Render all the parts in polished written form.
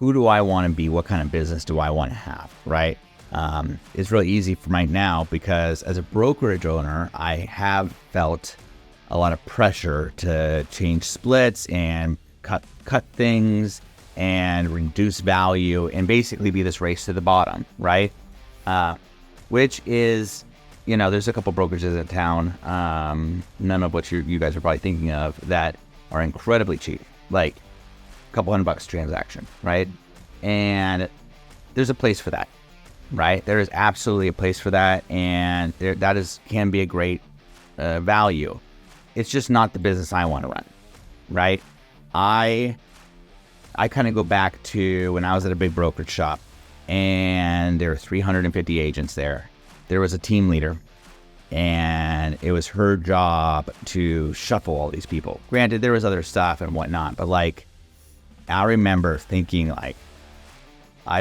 who do I want to be? What kind of business do I want to have, right? It's really easy for right now because as a brokerage owner, I have felt a lot of pressure to change splits and cut things and reduce value and basically be this race to the bottom, right? Which is, there's a couple brokerages in town, none of which you guys are probably thinking of, that are incredibly cheap, like a couple $100 a transaction, right? And there's a place for that, right? There is absolutely a place for that, and can be a great value. It's just not the business I want to run, right? I kind of go back to when I was at a big brokerage shop, and there were 350 agents there. There was a team leader, and it was her job to shuffle all these people. Granted, there was other stuff and whatnot, but I remember thinking I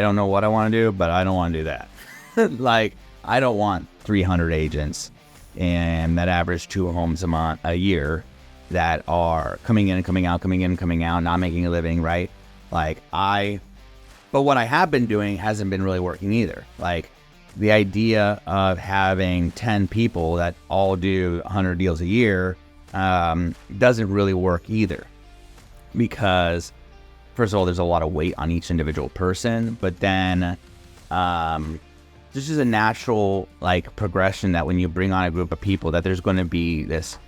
don't know what I want to do, but I don't want to do that. I don't want 300 agents and that average 2 homes a year that are coming in and coming out, coming in and coming out, not making a living, right? But what I have been doing hasn't been really working either. The idea of having 10 people that all do 100 deals a year doesn't really work either, because first of all, there's a lot of weight on each individual person, but then this is a natural progression that when you bring on a group of people, that there's going to be this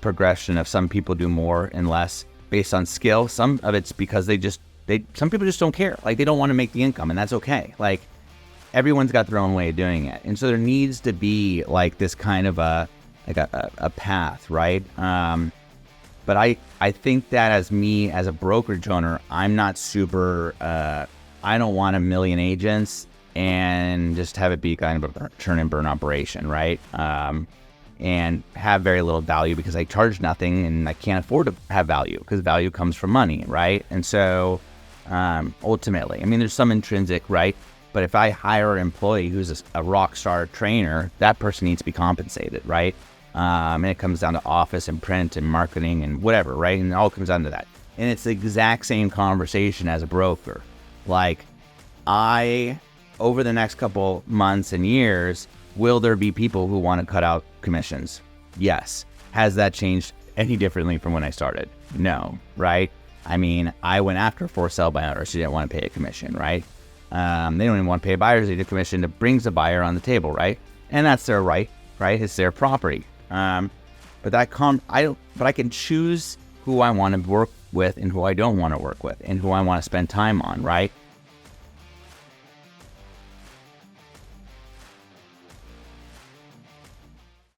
progression of some people do more and less based on skill. Some of it's because some people just don't care. They don't want to make the income, and that's okay. Everyone's got their own way of doing it. And so there needs to be this kind of a path, right? But I think that as a brokerage owner, I'm not super, I don't want 1 million agents and just have it be kind of a churn and burn operation, right? And have very little value because I charge nothing and I can't afford to have value because value comes from money, right? And so ultimately, there's some intrinsic, right? But if I hire an employee who's a rock star trainer, that person needs to be compensated, right? And it comes down to office and print and marketing and whatever, right? And it all comes down to that. And it's the exact same conversation as a broker. Over the next couple months and years, will there be people who want to cut out commissions? Yes. Has that changed any differently from when I started? No, right? I went after for sell by owners who didn't want to pay a commission, right? They don't even want to pay buyers. They do commission that brings a buyer on the table, right? And that's their right? It's their property. But I can choose who I want to work with and who I don't want to work with and who I want to spend time on, right?